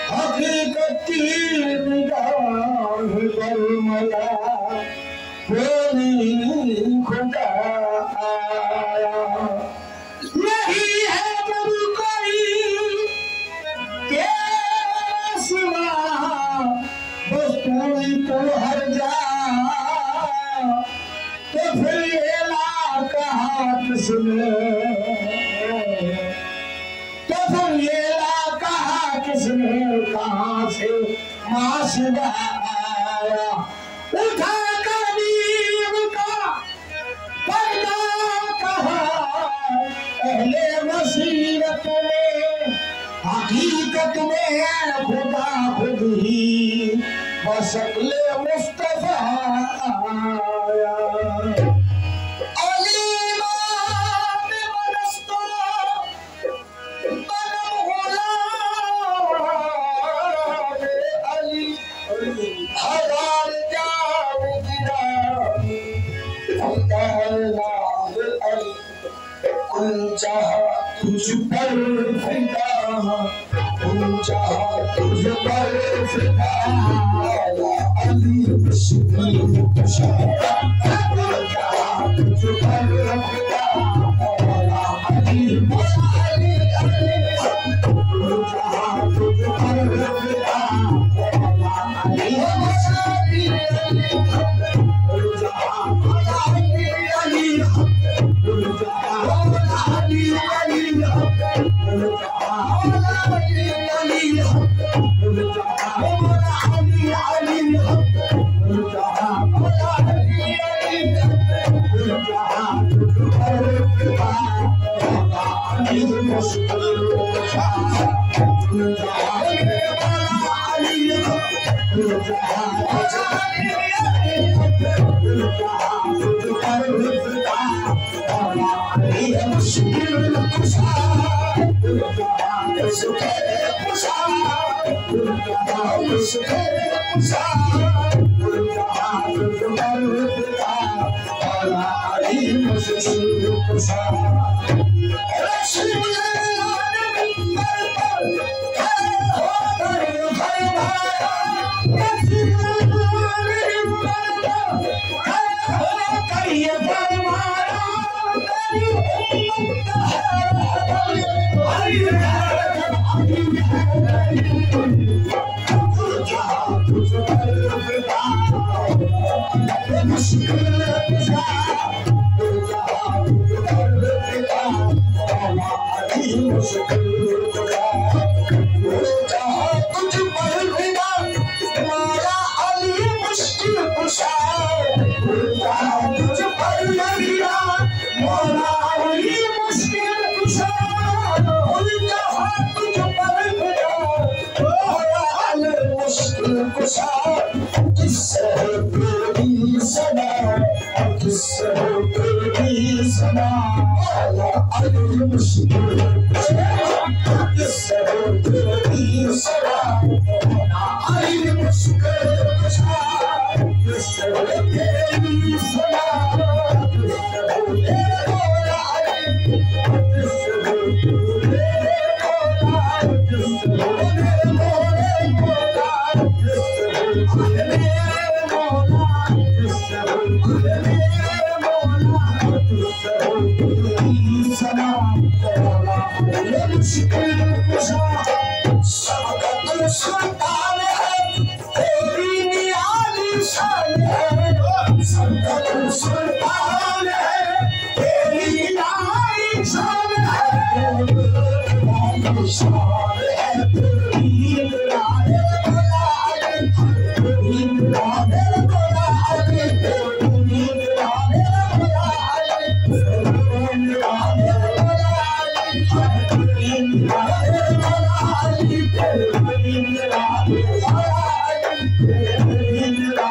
हकीकती निगाह बरमला कोई खुदा आया नहीं है जब कोई तेरा सिवा बस कोई तो हर जा तो फिर ये ला कहा किसने किसने कहाँ से मासिदा आया उठा कर नीम का पर्दा कहा अहले मसीरत में हकीकत में खुदा खुद ही बशक्ल मुस्तफा आया तुझ पर फिदा तुझ पर फिदा अली मुश्किल कुशा तुझ पर फिदा अली मुश्किल तुझ पर फिदा अली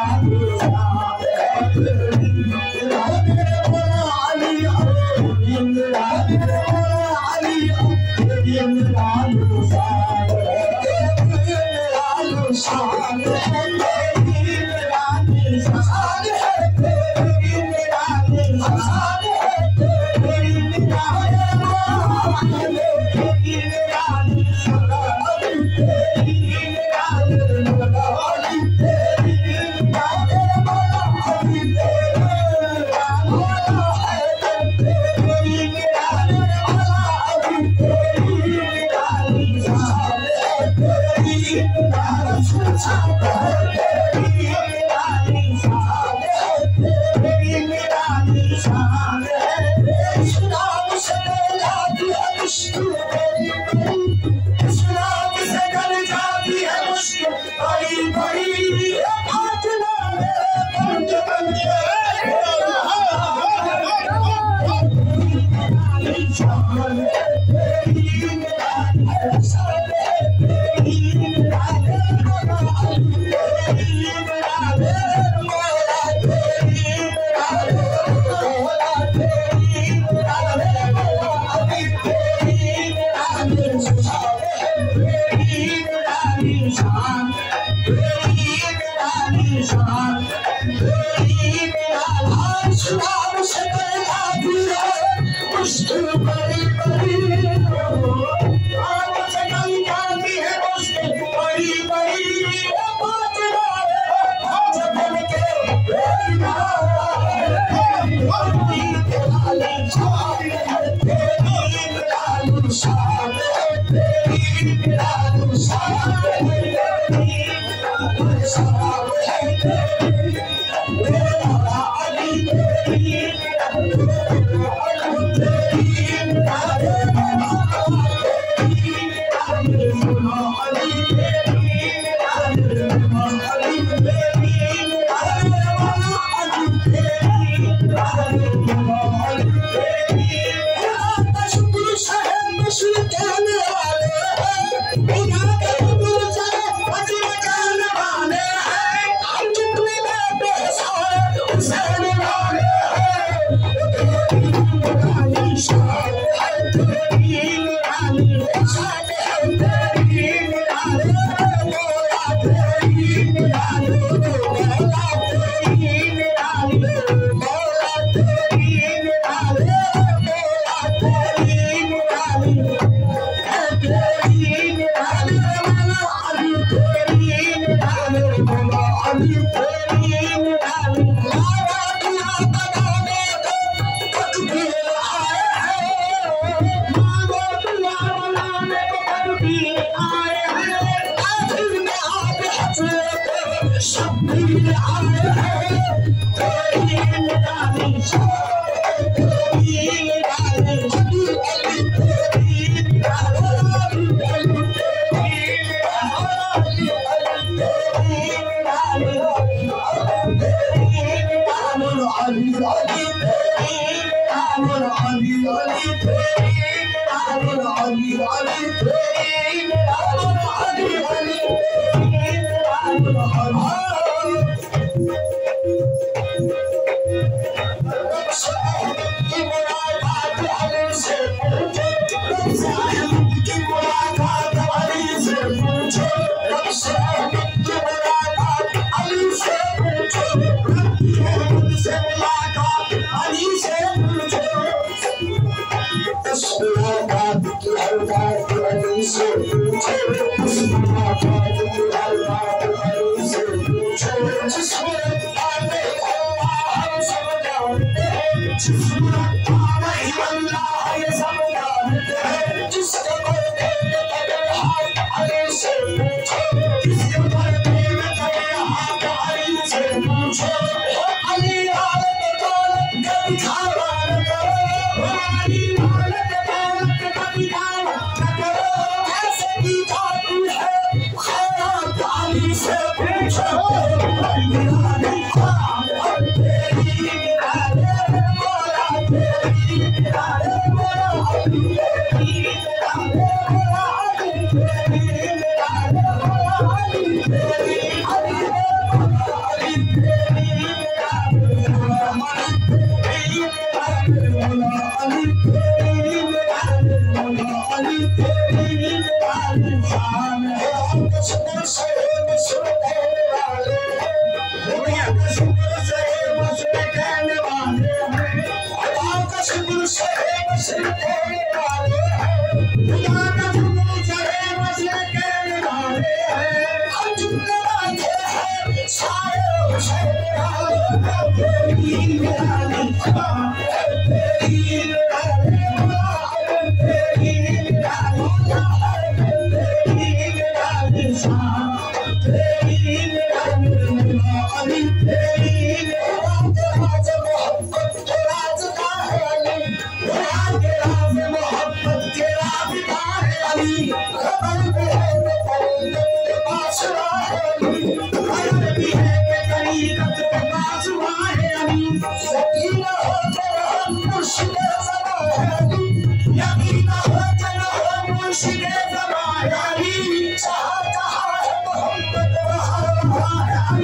Ali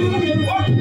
She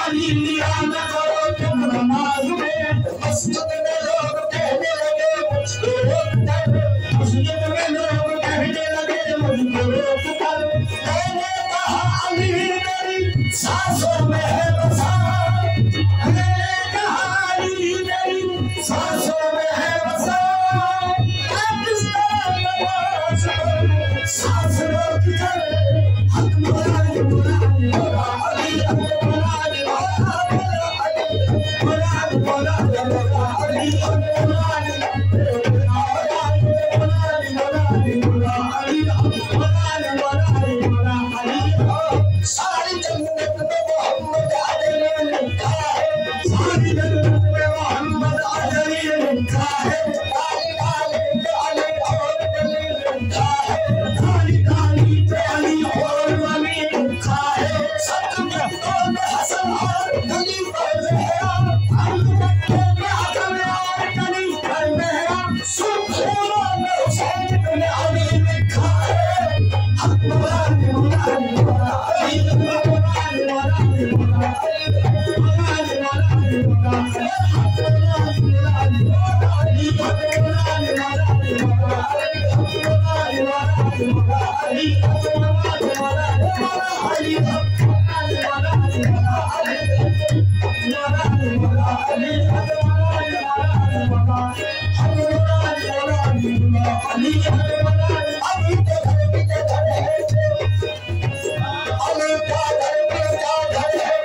Ali नमाज में मस्जिद में लोग कहने लगे मुझको रोक कर, मस्जिद में लोग कहने लगे मुझको रोक कर। मैंने कहा अली मेरी सांसों में है बसा, मैंने कहा अली मेरी सांसों में है बसा। पाकिस्तान नमाज में सांस रोक कर, हक मुराद मुराद मुराद अली हक मुराद सारी जन्नत में मोहम्मद अली ने लिखा है, सारी जन्नत में मोहम्मद अली ने लिखा है। काली काली पे अली और अली लिखा है, काली काली पे अली और अली लिखा है। सच में हसन और अली पर ज़हरा, हर मक्के में हसन और अली पर ज़हरा। सुबह में हुसैन बिन अली लिखा है, हक मुराद मुराद मुराद अली हक मुराद मुराद मुराद अली मुराद मुराद मुराद हक मुराद मुराद मुराद अली हक मुराद मुराद मुराद अली हक मुराद मुराद मुराद अली हक मुराद मुराद मुराद अली हक मुराद मुराद मुराद अली हक मुराद मुराद मुराद हक मुराद मुराद मुराद अली हक मुराद। अभी तो घर भी तो घर है, अली का घर भी का घर है,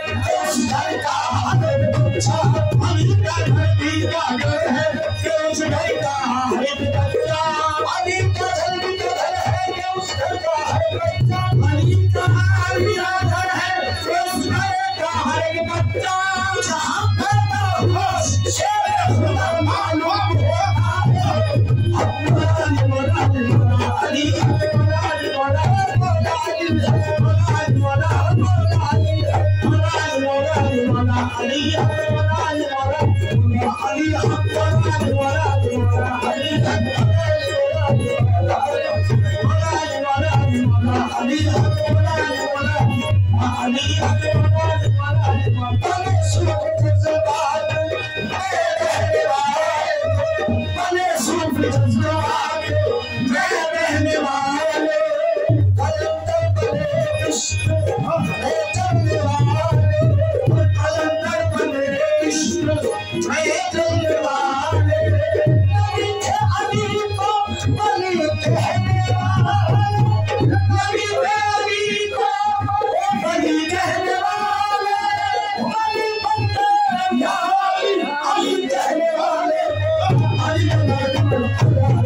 उस घर का हाल पूछा। अली का घर भी का घर है, उस घर का हाल बच्चा। अली का घर भी तो घर है, उस घर का हाल बच्चा। अली का हाल भी घर है, उस घर का हाल बच्चा। जहाँ पैदा हुआ शेर खुदा मालूम होता है, हक मुराद मुराद मुराद अली हक मुराद मुराद मुराद अली हक मुराद मुराद मुराद अली हक मुराद मुराद मुराद अली हक मुराद मुराद मुराद अली हक मुराद मुराद मुराद अली हक मुराद मुराद मुराद अली हक मुराद मुराद अली हक मुराद मुराद बने सूफी जज़्बात मेरे रहने वाले, बने सूफी जज़्बात मेरे रहने वाले। कलंदर बने इश्क मेरे चलने वाले, कलंदर बने इश्क मेरे चलने वाले। नबी के अली को वली कहने वाले, नबी के अली को वली कहने वाले, वली बनते यारी अली कहने वाले। अली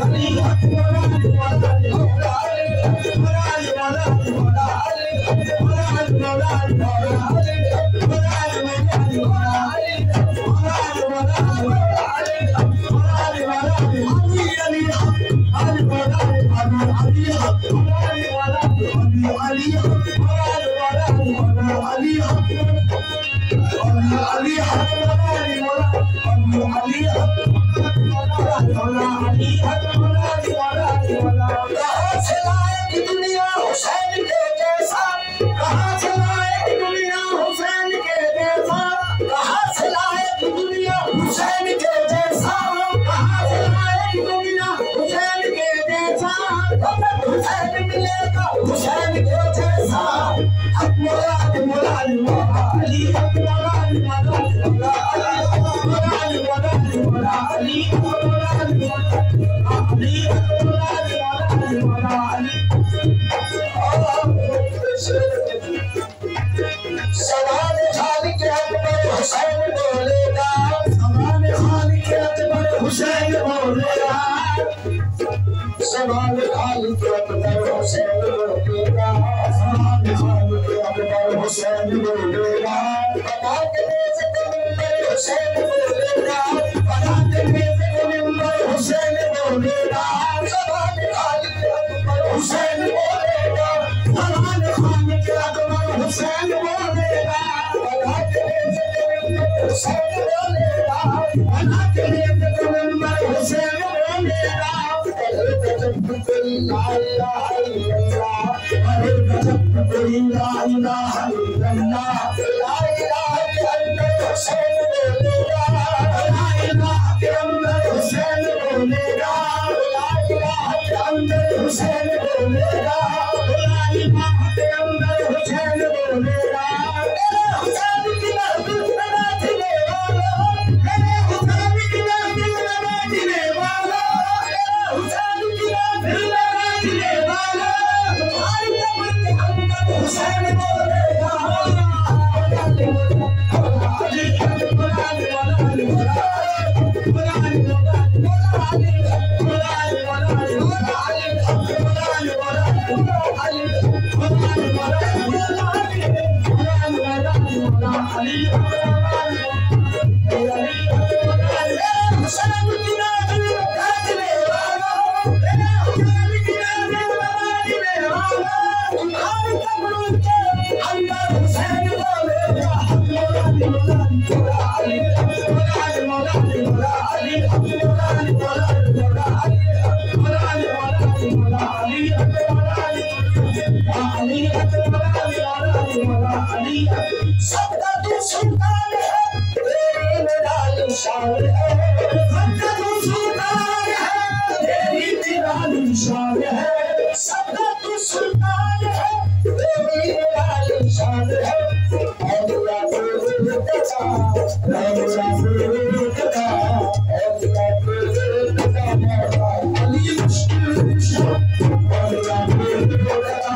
अली हक मुराद मुराद अली हक मुराद मुराद मुराद अली हक मुराद मुराद मुराद अली हक मुराद मुराद मुराद अली हक मुराद मुराद मुराद अली हक मुराद मुराद अली हक अली मुराद अली हक मुराद मुराद अली हक मुराद मुराद मुराद अली हक अली हक मुराद मुराद अली हक अली हक मुराद मुराद मुराद। कहाँ से लाए दुनिया हुसैन के जैसा, कहाँ से लाए दुनिया हुसैन के जैसा, कहाँ से लाए दुनिया हुसैन के जैसा, कहाँ से लाए दुनिया हुसैन के जैसा। हुसैन मिलेगा हुसैन के जैसा, हक मुराद मुराद मुराद अली हक मुराद मुराद मुराद अली हक मुराद मुराद मुराद अली हक मुराद मुराद अली हक मुराद मुराद मुराद अली। सवाल खालिक अकबर हुसैन बोलेगा, सवाल खालिक अकबर हुसैन बोलेगा, सवाल खालिक अकबर हुसैन बोलेगा, सवाल खालिक अकबर हुसैन बोलेगा। बता के से मिंबर हुसैन बोलेगा, बता के से मिंबर हुसैन बोलेगा। सवाल खालिक अकबर हुसैन बोलेगा, सवाल खालिक अकबर हुसैन बोलेगा। बता के से मिंबर हुसैन बोलेगा, बता के से मिंबर हुसैन बोलेगा। ला इलाहा इल्लल्लाह, अरे गजब कोई ला इलाहा इल्लल्लाह, ला इलाहा इल्लल्लाह हुसैन बोले। सुल्तान है, सबका तू सुल्तान है, तेरी निराली शान है, सबका तू सुल्तान है, तेरी निराली शान है। औलिया बेटा, औलिया बेटा, औलिया बेटा, अली मुश्किल कुशा, औलिया बेटा,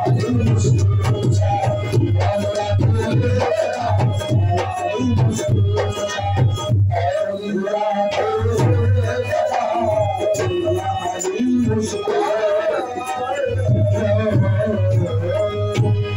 अली मुश्किल कुशा, औलिया बेटा, अली मुश्किल कुशा, औलिया बेटा, अली मुश्किल